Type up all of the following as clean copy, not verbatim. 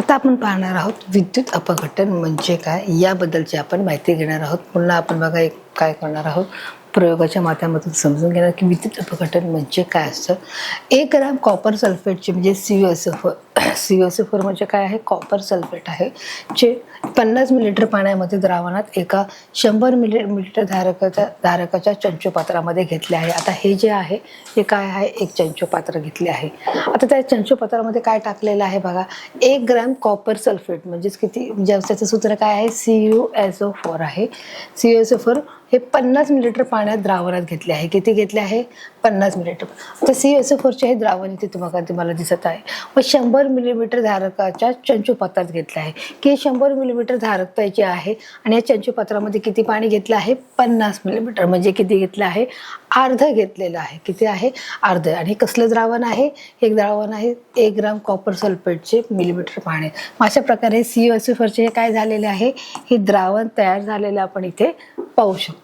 आता आपण पाहणार आहोत विद्युत अपघटन म्हणजे काय याबद्दलची आपण माहिती घेणार आहोत. पुन्हा आपण बघा काय करणार आहोत, प्रयोगाच्या माध्यमातून समजून घेणार की विद्युत अपघटन म्हणजे काय असतं. 1 ग्रॅम कॉपर सल्फेटचे म्हणजे CuSO4 म्हणजे काय आहे, कॉपर सल्फेट आहे, जे 50 मिलीलिटर पाण्यामध्ये द्रावणात एका 100 मिलीलिटर धारकाच्या चंचुपात्रामध्ये घेतले आहे. आता हे जे आहे हे काय आहे, एक चंचुपात्र घेतले आहे. आता त्या चंचुपात्रामध्ये काय टाकलेलं आहे बघा, 1 ग्रॅम कॉपर सल्फेट म्हणजेच किती, म्हणजे त्याचं सूत्र काय आहे, CuSO4 आहे. CuSO4 हे 50 मिलीलिटर पाण्यात द्रावणात घेतले आहे. किती घेतले आहे, 50 मिलीलिटर. तर CuSO4चे हे द्रावण इथे तुम्हाला दिसत आहे. व 100 मिलीमीटर धारकाच्या चंचुपात्रात घेतले आहे की 100 मिलीमीटर धारकता याची आहे आणि या चंचुपात्रामध्ये किती पाणी घेतलं आहे, 50 मिलीमीटर, म्हणजे किती घेतलं आहे, अर्ध घेतलेलं आहे. किती आहे, अर्ध. आणि कसलं द्रावण आहे, हे द्रावण आहे 1 ग्राम कॉपर सल्फेटचे मिलीमीटर पाणी. अशा प्रकारे CuSO4चे हे काय झालेले आहे, हे द्रावण तयार झालेलं आपण इथे पाहू शकतो.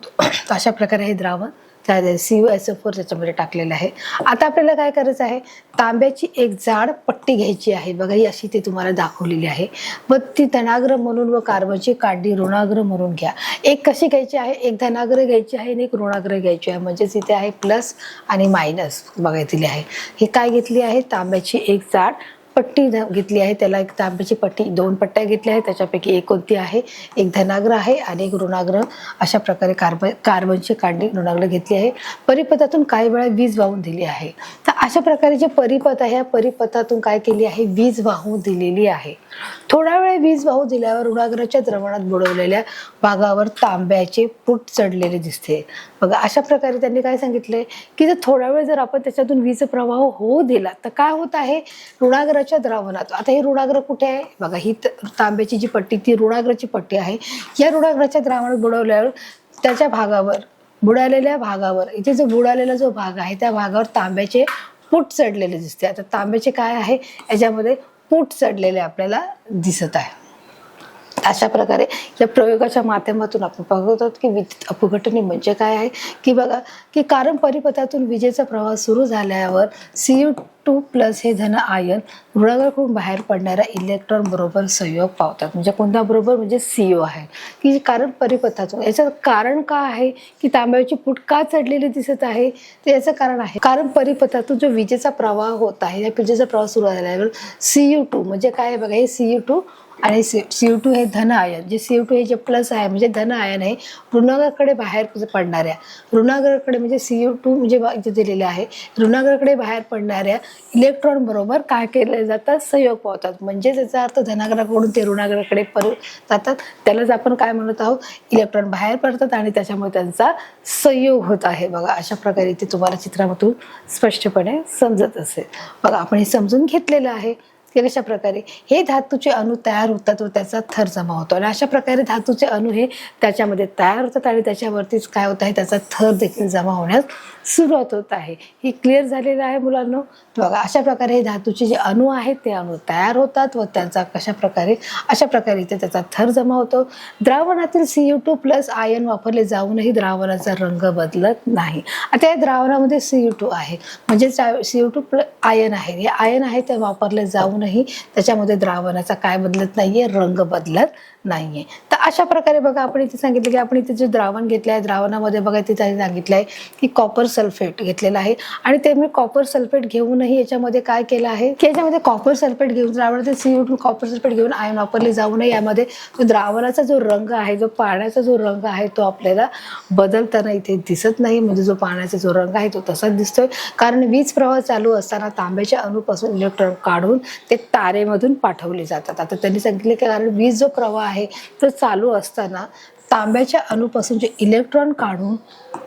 अशा प्रकारे हे द्रावण CuSO4 त्याच्यामध्ये टाकलेलं आहे. आता आपल्याला काय करायचं आहे, तांब्याची एक जाड पट्टी घ्यायची आहे. बघा ही अशी ते तुम्हाला दाखवलेली आहे. व ती धनाग्र म्हणून व कार्बनची काडी ऋणाग्र म्हणून घ्या. एक कशी घ्यायची आहे, एक धनाग्र घ्यायची आहे आणि एक ऋणाग्र घ्यायची आहे. म्हणजेच इथे आहे प्लस आणि मायनस बघा दिली आहे. ही काय घेतली आहे, तांब्याची एक जाड पट्टी घेतली आहे. त्याला एक तांब्याची पट्टी, 2 पट्ट्या घेतल्या आहेत. त्याच्यापैकी एक कोणती आहे, एक धनाग्र आहे आणि एक ऋणाग्र. अशा प्रकारे कार्बनची काडी ऋणाग्र घेतली आहे. परिपथातून काही वेळा वीज वाहून दिली आहे. तर अशा प्रकारे जे परिपथ आहे, या परिपथातून काय केली आहे, वीज वाहून दिलेली आहे. थोडा वेळ वीज वाहू दिल्यावर ऋणाग्राच्या द्रवणात बुडवलेल्या भागावर तांब्याचे पुट चढलेले दिसते. बघा अशा प्रकारे त्यांनी काय सांगितलंय की जर थोडा वेळ जर आपण त्याच्यातून वीज प्रवाह होऊ दिला तर काय होत आहे, ऋणाग्राच्या द्रावणात. आता हे ऋणाग्र कुठे आहे बघा, ही तांब्याची जी पट्टी ती ऋणाग्राची पट्टी आहे. या ऋणाग्राच्या द्रावणात बुडवल्यावर त्याच्या भागावर, बुडालेल्या भागावर, इथे जो बुडालेला जो भाग आहे त्या भागावर तांब्याचे पुट चढलेले दिसते. आता तांब्याचे काय आहे, याच्यामध्ये पुट चढलेले आपल्याला दिसत आहे. अशा प्रकारे या प्रयोगाच्या माध्यमातून आपण बघत आहोत की विद्युत अपघटन म्हणजे काय आहे, की बघा की कारण परिपथातून विजेचा प्रवाह सुरू झाल्यावर Cu2+ हे धन आयन ऋणाग्राकडून बाहेर पडणाऱ्या इलेक्ट्रॉन बरोबर संयोग पावतात. म्हणजे कोणत्या बरोबर, म्हणजे CO आहे की कारण परिपथातून. याचं कारण काय आहे की तांब्याची पुट का चढलेली दिसत आहे, तर याचं कारण आहे कारण परिपथातून जो विजेचा प्रवाह होत आहे, या विजेचा प्रवाह सुरू झाल्यावर Cu2 म्हणजे काय आहे बघा, हे Cu2 आणि Cu2 हे धन आयन, जे Cu2 हे जे प्लस आहे म्हणजे धन आयन आहे, ऋणाग्राकडे बाहेर पडणाऱ्या, ऋणाग्राकडे म्हणजे Cu2 म्हणजे इथे दिलेले आहे, ऋणाग्राकडे बाहेर पडणाऱ्या इलेक्ट्रॉन बरोबर काय केले जातात, संयोग पावतात. म्हणजे याचा अर्थ धनाग्राकडून ते ऋणाग्राकडे परत जातात. त्यालाच आपण काय म्हणत आहोत, इलेक्ट्रॉन बाहेर पडतात आणि त्याच्यामुळे त्यांचा संयोग होत आहे. बघा अशा प्रकारे ते तुम्हाला चित्रामधून स्पष्टपणे समजत असेल. बघा आपण हे समजून घेतलेलं आहे की कशा प्रकारे हे धातूचे अणू तयार होतात व त्याचा थर जमा होतो. आणि अशा प्रकारे धातूचे अणू हे त्याच्यामध्ये तयार होतात आणि त्याच्यावरतीच काय होत आहे, त्याचा थर देखील जमा होण्यास सुरुवात होत आहे. हे क्लिअर झालेलं आहे मुलांनो. बघा अशा प्रकारे हे धातूचे जे अणू आहेत ते अणू तयार होतात व त्यांचा अशा प्रकारे इथे त्याचा थर जमा होतो. द्रावणातील Cu2+ आयन वापरले जाऊनही द्रावणाचा रंग बदलत नाही. आता या द्रावणामध्ये Cu2 आहे म्हणजे Cu2+ आयन आहे, हे आयन आहे ते वापरले जाऊनही त्याच्यामध्ये द्रावणाचा काय बदलत नाहीये, रंग बदलत नाहीये. तर अशा प्रकारे बघा आपण इथे सांगितलं की आपण इथे जे द्रावण घेतलं आहे, द्रावणामध्ये बघा तिथे सांगितलं आहे की कॉपर सल्फेट घेतलेलं आहे. आणि ते मी कॉपर सल्फेट घेऊनही याच्यामध्ये काय केलं आहे की याच्यामध्ये कॉपर सल्फेट घेऊन द्रावणातील Cu2 कॉपर सल्फेट घेऊन आयन वापरले जाऊनही यामध्ये द्रावणाचा जो रंग आहे, जो पाण्याचा जो रंग आहे तो आपल्याला बदलताना इथे दिसत नाही. म्हणजे जो पाण्याचा जो रंग आहे तो तसाच दिसतोय, कारण वीज प्रवाह चालू असताना तांब्याच्या अणूपासून इलेक्ट्रॉन काढून ते तारेमधून पाठवले जातात. आता त्यांनी सांगितले की कारण वीज जो प्रवाह आहे तो चालू असताना तांब्याच्या अणूपासून जे इलेक्ट्रॉन काढून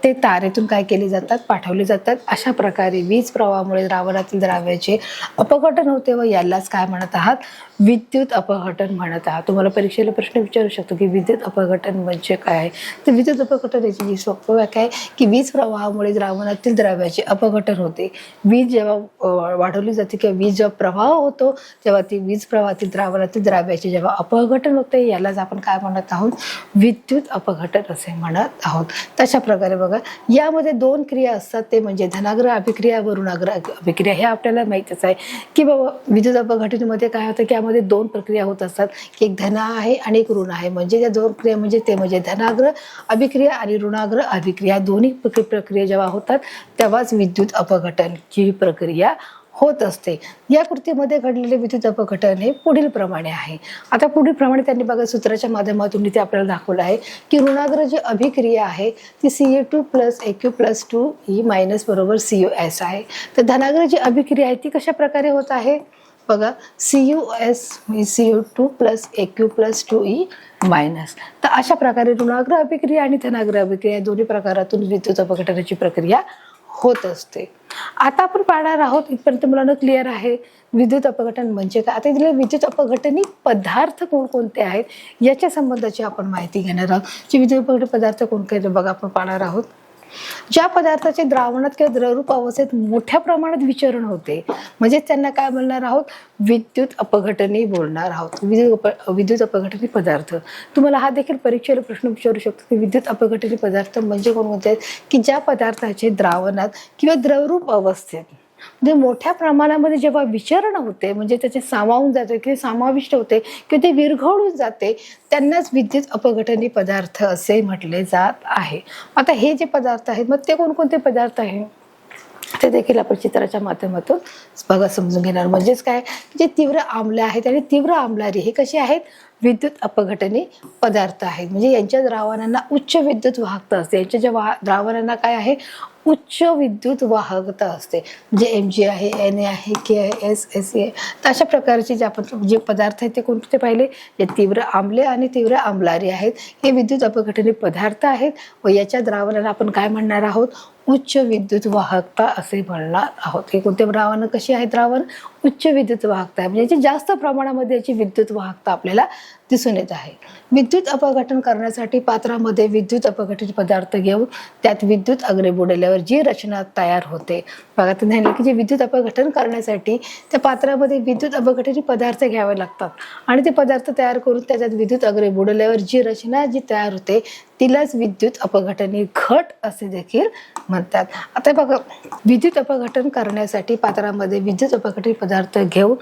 ते तारेतून काय केले जातात, पाठवले जातात. अशा प्रकारे वीज प्रवाहामुळे द्रावणातील द्रव्याचे अपघटन होते व यालाच काय म्हणत आहात, विद्युत अपघटन म्हणत आहात. तुम्हाला परीक्षेला प्रश्न विचारू शकतो की विद्युत अपघटन म्हणजे काय आहे. तर विद्युत अपघटन याची जी सोपी व्याख्या आहे की वीज प्रवाहामुळे द्रावणातील द्रव्याचे अपघटन होते. वीज जेव्हा वाढवली जाते किंवा वीज जेव्हा प्रवाह होतो तेव्हा ती वीज प्रवाहातील द्रावणातील द्रव्याचे जेव्हा अपघटन होते यालाच आपण काय म्हणत आहोत, विद्युत अपघटन असे म्हणत आहोत. तशा प्रकारे बघा यामध्ये 2 क्रिया असतात, ते म्हणजे धनाग्र अभिक्रिया व ऋणाग्र अभिक्रिया. हे आपल्याला माहितच आहे की बाबा विद्युत अपघटनामध्ये काय होतं की त्याच्यामध्ये दोन प्रक्रिया होत असतात की एक धन आहे आणि एक ऋण आहे. म्हणजे त्या दोन क्रिया म्हणजे ते म्हणजे धनाग्र अभिक्रिया आणि ऋणाग्र अभिक्रिया दोन्ही प्रक्रिया जेव्हा होतात तेव्हाच विद्युत अपघटनची प्रक्रिया होत असते. या कृतीमध्ये घडलेले विद्युत अपघटन हे पुढील प्रमाणे आहे. आता पुढील प्रमाणे त्यांनी बघा सूत्राच्या माध्यमातून इथे आपल्याला दाखवलं आहे की ऋणाग्र जी अभिक्रिया आहे ती Ca2 + Aq + 2E - बरोबर CuS आहे. तर धनाग्र जी अभिक्रिया आहे ती कशा प्रकारे होत आहे बघा, CuS Cu2 + Aq + 2E - तर अशा प्रकारे ऋणाग्र अभिक्रिया आणि धनाग्र अभिक्रिया दोन्ही प्रकारातून विद्युत अपघटनाची प्रक्रिया होत असते. आता आपण पाहणार आहोत इथपर्यंत मुलांना क्लिअर आहे विद्युत अपघटन म्हणजे काय. आता इथले विद्युत अपघटनी पदार्थ कोणकोणते आहेत याच्या संबंधाची आपण माहिती घेणार आहोत. जे विद्युत अपघटन पदार्थ कोणते बघा आपण पाहणार आहोत. ज्या पदार्थाचे द्रावणात किंवा द्रवरूप अवस्थेत मोठ्या प्रमाणात विचरण होते म्हणजे त्यांना काय बोलणार आहोत, विद्युत अपघटनी बोलणार आहोत. विद्युत अपघटनी पदार्थ. तुम्हाला हा देखील परीक्षेला प्रश्न विचारू शकतो की विद्युत अपघटनी पदार्थ म्हणजे कोणकोणते आहेत की ज्या पदार्थाचे द्रावणात किंवा द्रवरूप अवस्थेत म्हणजे मोठ्या प्रमाणामध्ये जेव्हा विचरण होते म्हणजे त्याचे सामावून जाते किंवा समाविष्ट होते किंवा ते विरघळून जाते त्यांनाच विद्युत अपघटनी पदार्थ असे म्हटले जात आहे. आता हे जे पदार्थ आहेत मग ते कोणकोणते पदार्थ आहेत ते देखील आपण चित्राच्या माध्यमातून बघा समजून घेणार. म्हणजेच काय, जे तीव्र आम्ल आहेत आणि तीव्र आम्लारी हे कसे आहेत, विद्युत अपघटनी पदार्थ आहेत. म्हणजे यांच्या द्रावणांना उच्च विद्युत वाहकता असते. यांच्या ज्या द्रावणांना काय आहे, उच्च विद्युत वाहकता असते. म्हणजे Mg आहे, Na आहे, K आहे, S आहे. तर अशा प्रकारचे जे आपण जे पदार्थ आहेत ते कोणते पाहिले, जे तीव्र आम्ले आणि तीव्र आम्लारी आहेत हे विद्युत अपघटनी पदार्थ आहेत व याच्या द्रावणाला आपण काय म्हणणार आहोत, उच्च विद्युत वाहकता असे म्हणणार आहोत. हे कोणते द्रावण कशी आहे, द्रावण उच्च विद्युत वाहकता आहे म्हणजे जास्त प्रमाणामध्ये याची विद्युत वाहकता आपल्याला दिसून येत आहे. विद्युत अपघटन करण्यासाठी पात्रामध्ये विद्युत अपघटनी पदार्थ घेऊन त्यात विद्युत अग्नी बुडवल्यावर जी रचना तयार होते. बघा तुम्ही की जे विद्युत अपघटन करण्यासाठी त्या पात्रामध्ये विद्युत अपघटनी पदार्थ घ्यावे लागतात आणि ते पदार्थ तयार करून त्याच्यात विद्युत अग्नी बुडवल्यावर जी रचना जी तयार होते तिलाच विद्युत अपघटनी घट असे देखील म्हणतात. आता बघा, विद्युत अपघटन करण्यासाठी पात्रामध्ये विद्युत अपघटनी पदार्थ घेऊन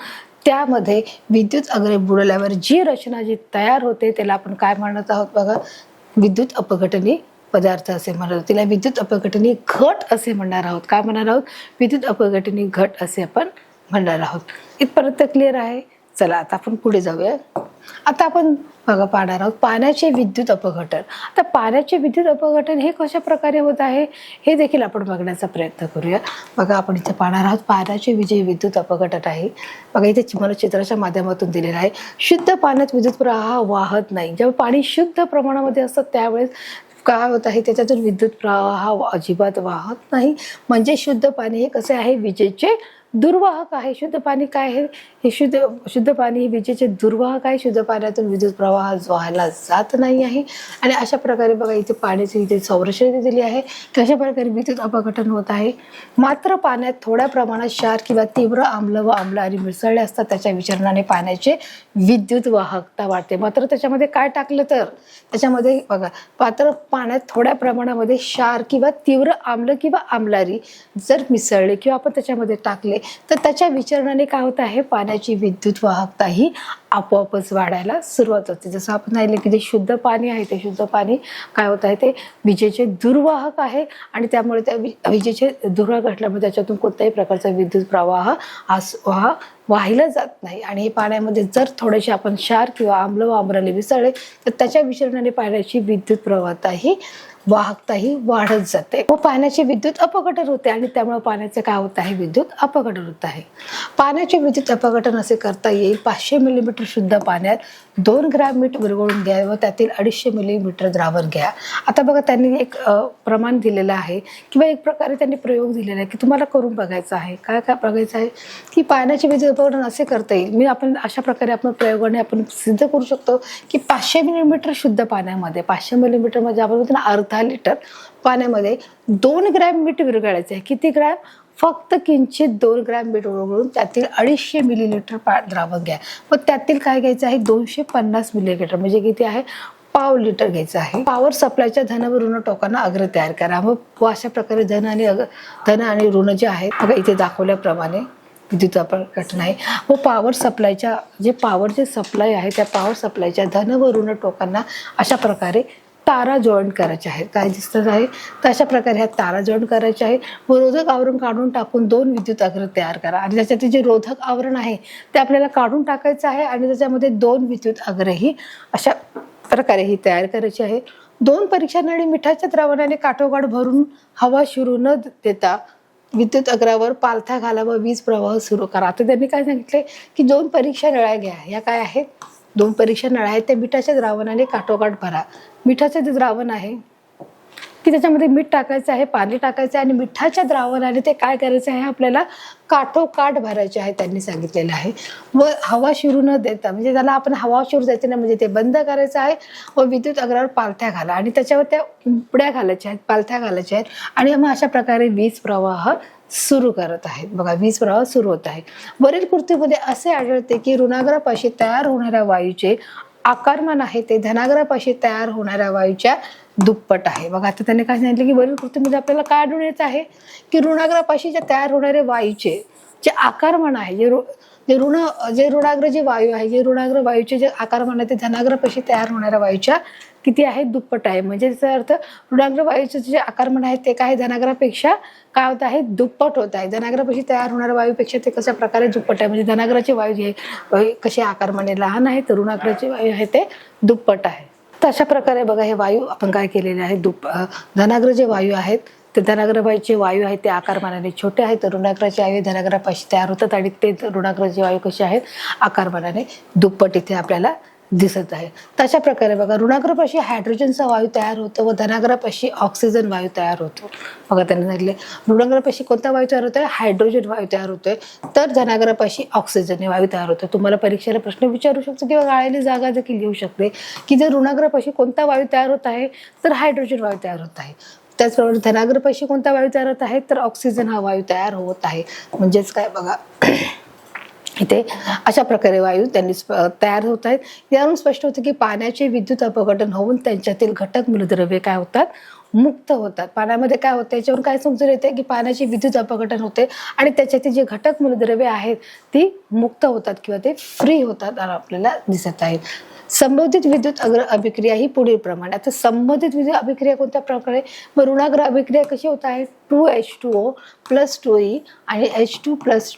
त्यामध्ये विद्युत अग्नी बुडवल्यावर जी रचना जी तयार होते त्याला आपण काय म्हणत आहोत बघा, विद्युत अपघटनी पदार्थ असे म्हणत आहोत. तिला विद्युत अपघटनी घट असे म्हणणार आहोत. काय म्हणणार आहोत, विद्युत अपघटनी घट असे आपण म्हणणार आहोत. इथपर्यंत क्लिअर आहे. चला आता आपण पुढे जाऊया. आता आपण बघा पाहणार आहोत पाण्याचे विद्युत अपघटन. आता पाण्याचे विद्युत अपघटन हे कशा प्रकारे होत आहे हे देखील आपण बघण्याचा प्रयत्न करूया. बघा आपण इथे पाहणार आहोत पाण्याचे विद्युत अपघटन आहे. बघा इथे मला चित्राच्या माध्यमातून दिलेलं आहे. शुद्ध पाण्यात विद्युत प्रवाह वाहत नाही. जेव्हा पाणी शुद्ध प्रमाणामध्ये असतं त्यावेळेस काय होत आहे, त्याच्यातून विद्युत प्रवाह अजिबात वाहत नाही. म्हणजे शुद्ध पाणी हे कसे आहे, विजेचे दुर्वाहक आहे. शुद्ध पाणी काय आहे, हे शुद्ध पाणी हे विजेचे दुर्वाहक आहे. शुद्ध पाण्यातून विद्युत प्रवाह वाहायला जात नाही आहे. आणि अशा प्रकारे बघा इथे पाण्याची इथे संरचना दिली आहे की अशा प्रकारे विद्युत अपघटन होत आहे. मात्र पाण्यात थोड्या प्रमाणात क्षार किंवा तीव्र आम्ल व आम्लारी मिसळले असतात. त्याच्या विचरणाने पाण्याचे विद्युत वाहकता वाढते. मात्र त्याच्यामध्ये काय टाकलं तर त्याच्यामध्ये बघा पाण्यात थोड्या प्रमाणामध्ये क्षार किंवा तीव्र आम्ल किंवा आम्लारी जर मिसळले किंवा आपण त्याच्यामध्ये टाकले तर त्याच्या विचरणाने काय होत आहे, पाण्याची विद्युत वाहकता ही आपोआपच वाढायला सुरुवात होते. जसं आपण पाहिलं की जे शुद्ध पाणी आहे ते शुद्ध पाणी काय होत आहे, ते विजेचे दुर्वाहक आहे आणि त्यामुळे त्या विजेचे दुर्वाहक असल्यामुळे त्याच्यातून कोणत्याही प्रकारचा विद्युत प्रवाह वाहिला जात नाही. आणि हे पाण्यामध्ये जर थोडेसे आपण क्षार किंवा आम्ल व आम्लारी मिसळले तर त्याच्या विचरणाने पाण्याची विद्युत प्रवाहता ही वाहकता ही वाढत जाते व पाण्याचे विद्युत अपघटन होते आणि त्यामुळे पाण्याचे काय होत आहे, विद्युत अपघटन होत आहे. पाण्याचे विद्युत अपघटन असे करता येईल. 500 मिलीमीटर शुद्ध पाण्यात 2 ग्रॅम मीठ विरघळून घ्या व त्यातील 250 मिलीमीटर द्रावण घ्या. आता बघा त्यांनी एक प्रमाण दिलेलं आहे किंवा एक प्रकारे त्यांनी प्रयोग दिलेला आहे की तुम्हाला करून बघायचं आहे. काय काय बघायचं आहे की पाण्याचे विद्युत अपघटन असे करता येईल. आपण अशा प्रकारे आपण प्रयोगाने आपण सिद्ध करू शकतो की 500 मिलीमीटर शुद्ध पाण्यामध्ये 500 मिलीमीटर म्हणजे आपण म्हणतो ना अर्धा लिटर पाण्यामध्ये 2 ग्रॅम मीठ विरघळायचं आहे. किती ग्रॅम, फक्त किंचित 2 ग्रॅम मीठ विरघळून त्यातील 250 मिलीलीटर द्रावण घ्या व त्यातील काय घ्यायचं आहे, 250 मिलीलीटर म्हणजे किती आहे, पाव लिटर घ्यायचं आहे. पॉवर सप्लायच्या धन व ऋण टोकांना अग्र तयार करा. मग अशा प्रकारे धन आणि ऋण जे आहेत बघा इथे दाखवल्याप्रमाणे विद्युत अपघटन आहे. व पॉवर सप्लायच्या जे सप्लाय आहे त्या पॉवर सप्लायच्या धन व ऋण टोकांना अशा प्रकारे तारा जॉईंट करायचे आहेत. काय दिसत आहे तर अशा प्रकारे ह्या तारा जॉईंट करायचे आहे. व रोधक आवरण काढून टाकून 2 विद्युत अग्र तयार करा. आणि त्याच्यात जे रोधक आवरण आहे ते आपल्याला काढून टाकायचं आहे आणि त्याच्यामध्ये 2 विद्युत अग्रही अशा प्रकारे ही तयार करायची आहे. 2 परीक्षा नळी मिठाच्या द्रावणाने काठोकाठ भरून हवा शिरू न देता विद्युत अग्रावर पालथा घाला व वीज प्रवाह सुरू करा. आता त्यांनी काय सांगितले की 2 परीक्षा नळ्या घ्या. या काय आहेत 2 परीक्षा नळ्या आहेत त्या मिठाच्या द्रावणाने काठोकाठ भरा. मिठाचं जे द्रावण आहे की त्याच्यामध्ये मीठ टाकायचं आहे, पाणी टाकायचं आहे आणि मिठाच्या द्रावणाने ते काय करायचं आहे आपल्याला काठोकाठ भरायचे आहे त्यांनी सांगितलेलं आहे. व हवा शिरू न देता म्हणजे त्याला आपण हवा शिरू द्यायची नाही म्हणजे ते बंद करायचं आहे. व विद्युत अग्रावर पालथ्या घाला आणि त्याच्यावर त्या उंबड्या घालायच्या आहेत, पालथ्या घालायच्या आहेत आणि मग अशा प्रकारे वीज प्रवाह सुरू करत आहेत. बघा वीज प्रवाह सुरू होत आहे. वरील कृतीमध्ये असे आढळते की ऋणाग्रापाशी तयार होणाऱ्या वायूचे आकारमान आहे ते धनाग्रापाशी तयार होणाऱ्या वायूच्या दुप्पट आहे. बघा आता त्यांनी काय सांगितलं की वरील कृतीमध्ये आपल्याला काय आढळून येत आहे की ऋणाग्रापाशी जे तयार होणारे वायूचे जे आकारमान आहे जे ऋणाग्र जे वायू आहे जे ऋणाग्र वायूचे जे आकारमान आहे ते धनाग्रापाशी तयार होणाऱ्या वायूच्या किती आहे दुप्पट आहे. म्हणजे त्याचा अर्थ ऋणाग्र वायूचे जे आकारमान आहे ते काय धनाग्रापेक्षा काय होत आहे दुप्पट होत आहे. धनाग्रापाशी तयार होणाऱ्या वायूपेक्षा ते कशा प्रकारे दुप्पट आहे. म्हणजे धनाग्राचे वायू जे कसे आकारमाने लहान आहे तर ऋणाग्राचे वायू आहे ते दुप्पट आहे. तर अशा प्रकारे बघा हे वायू आपण काय केलेले आहे धनाग्र जे वायू आहेत ते धनाग्रचे वायू आहेत ते आकारमानाने छोटे आहेत तर ऋणाग्राचे वायू धनाग्रापाशी तयार होतात आणि ते ऋणाग्राचे वायू कसे आहेत आकारमानाने दुप्पट इथे आपल्याला दिसत आहे. तर अशा प्रकारे बघा ऋणाग्रापाशी हायड्रोजनचा वायू तयार होतो व धनाग्रापाशी ऑक्सिजन वायू तयार होतो. बघा त्यांनी सांगितले ऋणाग्रापाशी कोणता वायू तयार होतोय हायड्रोजन वायू तयार होतोय तर धनाग्रापाशी ऑक्सिजन वायू तयार होतो. तुम्हाला परीक्षेला प्रश्न विचारू शकतो किंवा गाळलेली जागा देखील लिहू शकते की जर ऋणाग्रापाशी कोणता वायू तयार होत आहे तर हायड्रोजन वायू तयार होत आहे. त्याचप्रमाणे धनाग्रापाशी कोणता वायू तयार होत आहे तर ऑक्सिजन हा वायू तयार होत आहे. म्हणजेच काय बघा इथे अशा प्रकारे वायू त्यांनी तयार होत आहेत. यावरून स्पष्ट होतं की पाण्याचे विद्युत अपघटन होऊन त्यांच्यातील घटक मूलद्रव्ये काय होतात मुक्त होतात. पाण्यामध्ये काय होतं याच्यावरून काय समजून येते की पाण्याचे विद्युत अपघटन होते आणि त्याच्यातील जे घटक मूलद्रव्ये आहेत ती मुक्त होतात किंवा ते फ्री होतात आपल्याला दिसत आहे. संबंधित विद्युत अभिक्रिया ही पुढील प्रमाणे. आता संबंधित विद्युत अभिक्रिया कोणत्या प्रकारे ऋणाग्र अभिक्रिया कशी होत आहे 2H2O + 2E आणि H2 +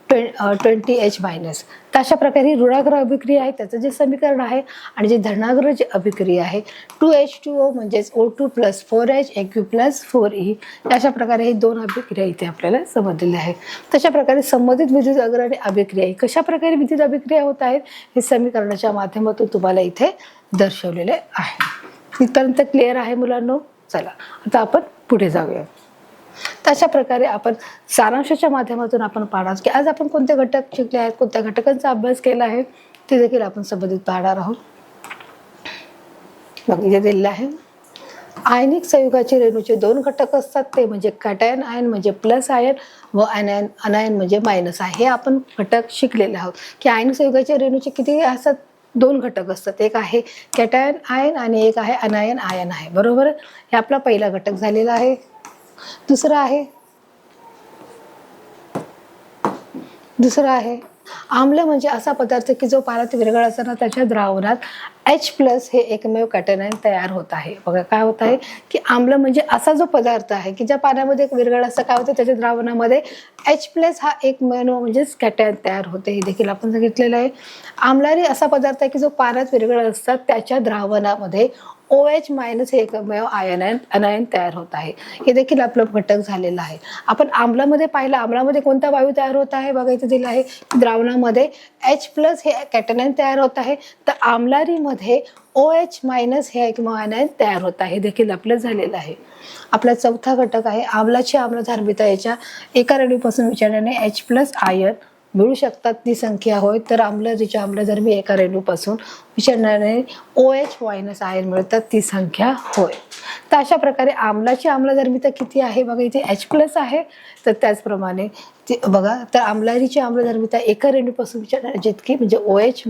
20H-. तर अशा प्रकारे ही ऋणाग्र अभिक्रिया आहे त्याचं जे समीकरण आहे आणि जे धनाग्र जे अभिक्रिया आहे 2H2O म्हणजेच O2 + 4H Aq + 4E अशा प्रकारे हे 2 अभिक्रिया इथे आपल्याला समजलेल्या आहेत. तशा प्रकारे संबंधित विद्युत अग्र आणि अभिक्रिया कशा प्रकारे विद्युत अभिक्रिया होत आहेत हे समीकरणाच्या माध्यमातून तुम्हाला इथे दर्शवलेले आहे. इथपर्यंत क्लिअर आहे मुलांनो. चला आता आपण पुढे जाऊया. तर अशा प्रकारे आपण सारांशाच्या माध्यमातून आपण पाहणार की आज आपण कोणते घटक शिकले आहेत कोणत्या घटकांचा अभ्यास केला आहे ते देखील आपण संबंधित पाहणार आहोत. मग इथे दिलेलं आहे आयनिक संयुगाचे रेणूचे 2 घटक असतात ते म्हणजे कॅटायन आयन म्हणजे प्लस आयन व अनायन म्हणजे मायनस आहे. हे आपण घटक शिकलेले आहोत की आयनिक संयुगाच्या रेणूचे किती असतात 2 घटक असतात. एक आहे कॅटायन आयन आणि एक आहे अनायन आयन आहे. बरोबर हे आपला पहिला घटक झालेला आहे. दुसरा आहे आम्ल म्हणजे असा पदार्थ की जो पाण्यात विरघळ असताना त्याच्या द्रावणात H+ हे एकमेव कॅटायन तयार होत आहे. बघा काय होत आहे की आम्ल म्हणजे असा जो पदार्थ आहे की ज्या पाण्यामध्ये विरघळ असं काय होतं त्याच्या द्रावणामध्ये H+ हा एकमेव म्हणजेच कॅटायन तयार होते. हे देखील आपण सांगितलेलं आहे. आम्लारी असा पदार्थ आहे की जो पाण्यात विरघळ असतात त्याच्या द्रावणामध्ये OH- हे एकमेव अनायन तयार होत आहे. हे देखील आपलं घटक झालेलं आहे. आपण आम्लामध्ये पाहिलं आम्लामध्ये कोणता वायू तयार होत आहे बघा इथे दिलं आहे द्रावणामध्ये H+ हे कॅटायन तयार होत आहे तर आम्लारीमध्ये OH- हे एकमेव अनायन तयार होत आहे. हे देखील आपलं झालेलं आहे. आपला चौथा घटक आहे आम्लाची आम्लधर्मिता. याच्या एका रेणूपासून विचारल्याने H+ आयन मिळू शकतात ती संख्या होय तर आम्लाची आम्लधर्मी एका रेणूपासून विचारणारे OH- आयन मिळतात ती संख्या होय. तर अशा प्रकारे आम्लाची आम्लधर्मिता किती आहे बघा इथे H+ आहे तर त्याचप्रमाणे बघा तर आम्लारीची आम्लधर्मिता एका रेणूपासून विचारणारे जितकी म्हणजे OH-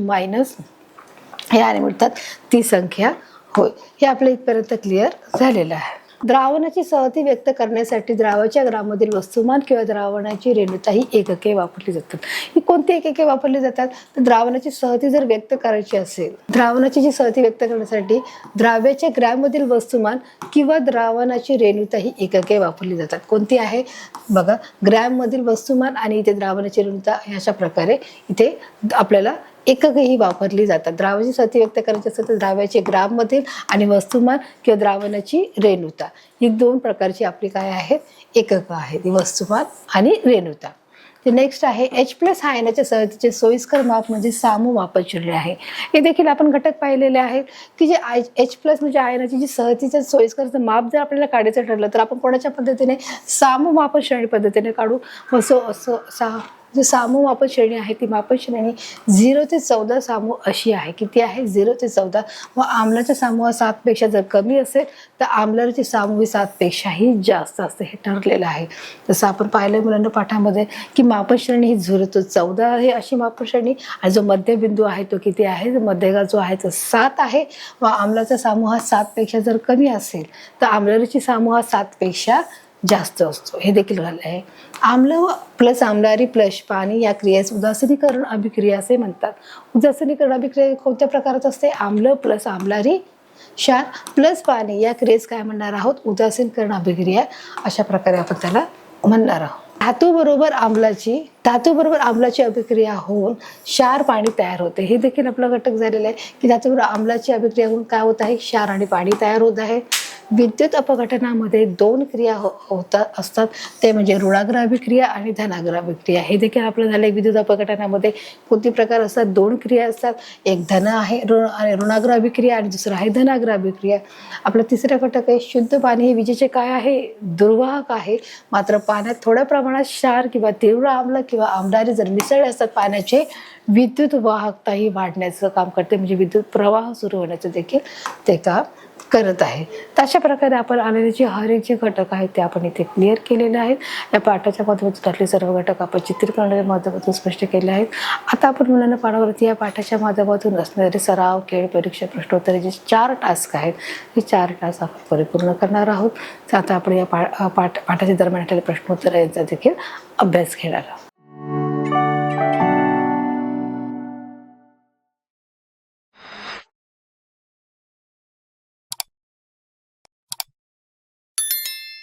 हे आयन मिळतात ती संख्या होय. हे आपल्या इथपर्यंत क्लिअर झालेलं आहे. द्रावणाची सहती व्यक्त करण्यासाठी द्रावाच्या ग्राममधील वस्तुमान किंवा द्रावणाची रेणुता ही एकके वापरली जातात. ही कोणती एकके वापरली जातात? तर द्रावणाची सहती जर व्यक्त करायची असेल, द्रावणाची जी सहती व्यक्त करण्यासाठी द्राव्याच्या ग्रॅममधील वस्तुमान किंवा द्रावणाची रेणुता ही एकके वापरली जातात. कोणती आहे बघा, ग्रॅममधील वस्तुमान आणि इथे द्रावणाची रेणुता अशा प्रकारे इथे आपल्याला एककही वापरली जातात. द्रावाची सहती व्यक्त करायची असेल तर द्राव्याचे ग्राममधील आणि वस्तुमान किंवा द्रावणाची रेणुता ही दोन प्रकारची आपली काय आहेत, एकक आहेत, वस्तुमान आणि रेणुता. नेक्स्ट आहे H+ आयनाच्या सहतीचे सोयीस्कर माप म्हणजे सामूमापन श्रेणी आहे. हे देखील आपण घटक पाहिलेले आहेत की जे H+ म्हणजे आयनाची जी सहतीचं सोयीस्कर माप जर आपल्याला काढायचं ठरलं तर आपण कोणाच्या पद्धतीने सामूमापन श्रेणी पद्धतीने काढू. जी सामूमापन श्रेणी आहे ती मापन श्रेणी 0 ते 14 सामू अशी आहे. किती आहे? 0 ते 14. व आम्लाच्या सामूहा 7 पेक्षा जर कमी असेल तर आम्लाची सामू ही 7 पेक्षाही जास्त असते, हे ठरलेलं आहे. जसं आपण पाहिलं मुलांना पाठामध्ये की मापन श्रेणी ही 0 ते 14 आहे अशी मापन श्रेणी, आणि जो मध्यबिंदू आहे तो किती आहे? मध्यगा जो आहे तो 7 आहे. व आम्लाचा सामूहा 7 पेक्षा जर कमी असेल तर आम्लाची सामूहा 7 पेक्षा जास्त असतो, हे देखील झालं आहे. आम्ल प्लस आम्लारी प्लस पाणी या क्रियेस उदासीनीकरण अभिक्रिया असे म्हणतात. उदासीनीकरण अभिक्रिया कोणत्या प्रकारात असते? आम्ल प्लस आम्लारी क्षार प्लस पाणी या क्रियेस काय म्हणणार आहोत? उदासीनीकरण अभिक्रिया अशा प्रकारे आपण त्याला म्हणणार आहोत. धातू बरोबर आम्लाची अभिक्रिया होऊन क्षार पाणी तयार होते. हे देखील आपला घटक झालेला आहे की धातू बरोबर आम्लाची अभिक्रिया होऊन काय होत आहे? क्षार आणि पाणी तयार होत आहे. विद्युत अपघटनामध्ये 2 क्रिया असतात, ते म्हणजे ऋणाग्र अभिक्रिया आणि धनाग्र अभिक्रिया. हे देखील आपलं झालं. विद्युत अपघटनामध्ये कोणती प्रकार असतात? 2 क्रिया असतात. एक धन आहे ऋणाग्र अभिक्रिया आणि दुसरं आहे धनाग्र अभिक्रिया. आपला तिसरा घटक आहे शुद्ध पाणी. हे विजेचे काय आहे? दुर्वाहक आहे. मात्र पाण्यात थोड्या प्रमाणात क्षार किंवा तीव्र आम्ल किंवा आम्लारी जर मिसळले असतात पाण्याचे, विद्युत वाहकता ही वाढण्याचं काम करते, म्हणजे विद्युत प्रवाह सुरू होण्याचं देखील ते काम करत आहे. तर अशा प्रकारे आपण आलेले जे हर एक जे घटक आहेत ते आपण इथे क्लिअर केलेले आहेत. या पाठाच्या माध्यमातून त्यातले सर्व घटक आपण चित्रीकरणाच्या माध्यमातून स्पष्ट केले आहेत. आता आपण मुलांना पाठावरती या पाठाच्या माध्यमातून असणारे सराव, खेळ, परीक्षा, प्रश्नोत्तरे जे 4 टास्क आहेत हे 4 टास्क आपण परिपूर्ण करणार आहोत. तर आता आपण या पाठाच्या दरम्यान प्रश्नोत्तर यांचा देखील अभ्यास घेणार आहोत.